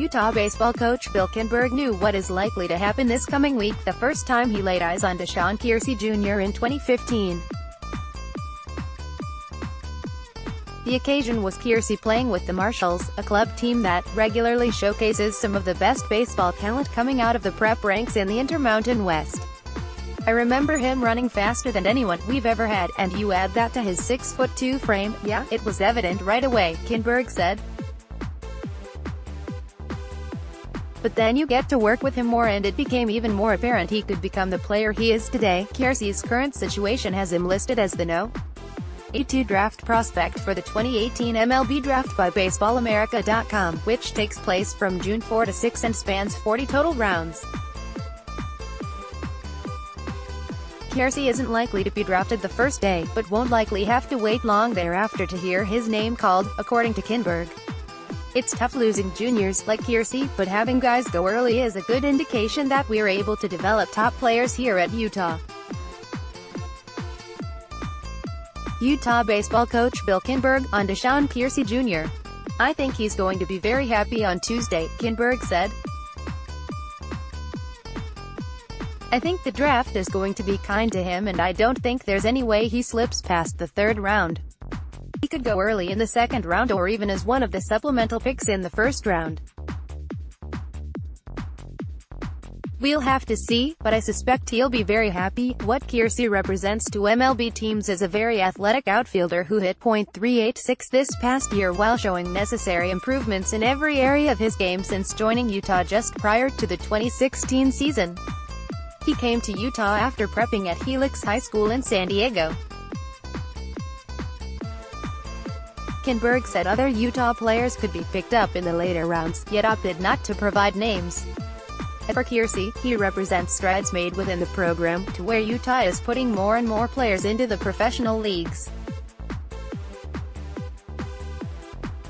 Utah baseball coach Bill Kinneberg knew what is likely to happen this coming week the first time he laid eyes on DaShawn Keirsey Jr. in 2015. The occasion was Keirsey playing with the Marshalls, a club team that regularly showcases some of the best baseball talent coming out of the prep ranks in the Intermountain West. "I remember him running faster than anyone we've ever had, and you add that to his 6'2" frame, yeah, it was evident right away," Kinneberg said. "But then you get to work with him more and it became even more apparent he could become the player he is today." Keirsey's current situation has him listed as the No. 82 draft prospect for the 2018 MLB draft by BaseballAmerica.com, which takes place from June 4 to 6 and spans 40 total rounds. Keirsey isn't likely to be drafted the first day, but won't likely have to wait long thereafter to hear his name called, according to Kinneberg. "It's tough losing juniors like Keirsey, but having guys go early is a good indication that we're able to develop top players here at Utah." Utah baseball coach Bill Kinneberg, on DaShawn Keirsey Jr. "I think he's going to be very happy on Tuesday," Kinneberg said. "I think the draft is going to be kind to him and I don't think there's any way he slips past the third round. He could go early in the second round or even as one of the supplemental picks in the first round. We'll have to see, but I suspect he'll be very happy." What Keirsey represents to MLB teams is a very athletic outfielder who hit .386 this past year while showing necessary improvements in every area of his game since joining Utah just prior to the 2016 season. He came to Utah after prepping at Helix High School in San Diego. Kinneberg said other Utah players could be picked up in the later rounds, yet opted not to provide names. As for Keirsey, he represents strides made within the program, to where Utah is putting more and more players into the professional leagues.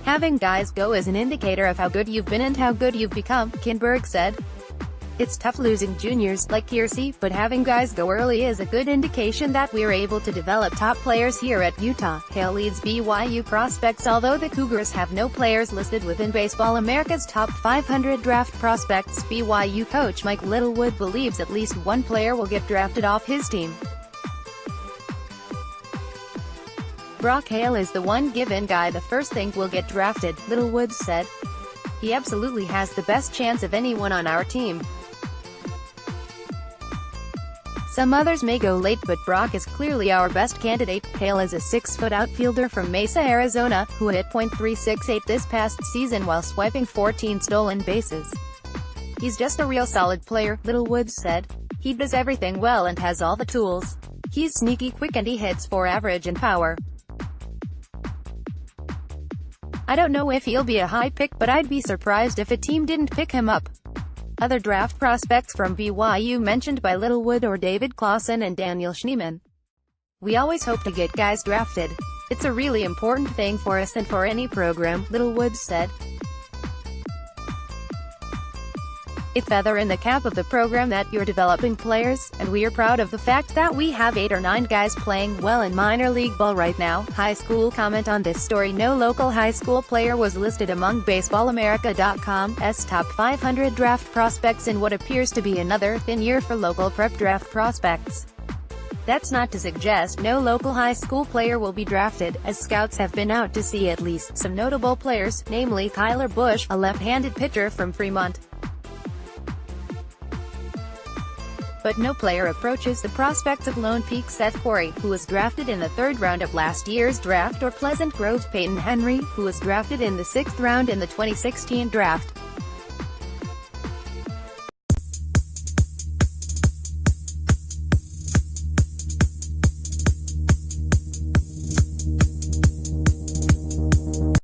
"Having guys go is an indicator of how good you've been and how good you've become," Kinneberg said. "It's tough losing juniors like Keirsey, but having guys go early is a good indication that we're able to develop top players here at Utah." Hale leads BYU prospects. Although the Cougars have no players listed within Baseball America's top 500 draft prospects, BYU coach Mike Littlewood believes at least one player will get drafted off his team. "Brock Hale is the one given guy the first thing will get drafted," Littlewood said. "He absolutely has the best chance of anyone on our team. Some others may go late, but Brock is clearly our best candidate." Hale is a 6-foot outfielder from Mesa, Arizona, who hit .368 this past season while swiping 14 stolen bases. "He's just a real solid player," Littlewood said. "He does everything well and has all the tools. He's sneaky quick and he hits for average and power. I don't know if he'll be a high pick, but I'd be surprised if a team didn't pick him up." Other draft prospects from BYU mentioned by Littlewood are David Clausen and Daniel Schneemann. "We always hope to get guys drafted. It's a really important thing for us and for any program," Littlewood said. "It's feather in the cap of the program that you're developing players, and we are proud of the fact that we have 8 or 9 guys playing well in minor league ball right now." High school comment on this story: no local high school player was listed among BaseballAmerica.com's top 500 draft prospects in what appears to be another thin year for local prep draft prospects. That's not to suggest no local high school player will be drafted, as scouts have been out to see at least some notable players, namely Kyler Busch, a left-handed pitcher from Fremont. But no player approaches the prospects of Lone Peak Seth Corey, who was drafted in the 3rd round of last year's draft, or Pleasant Grove's Peyton Henry, who was drafted in the 6th round in the 2016 draft.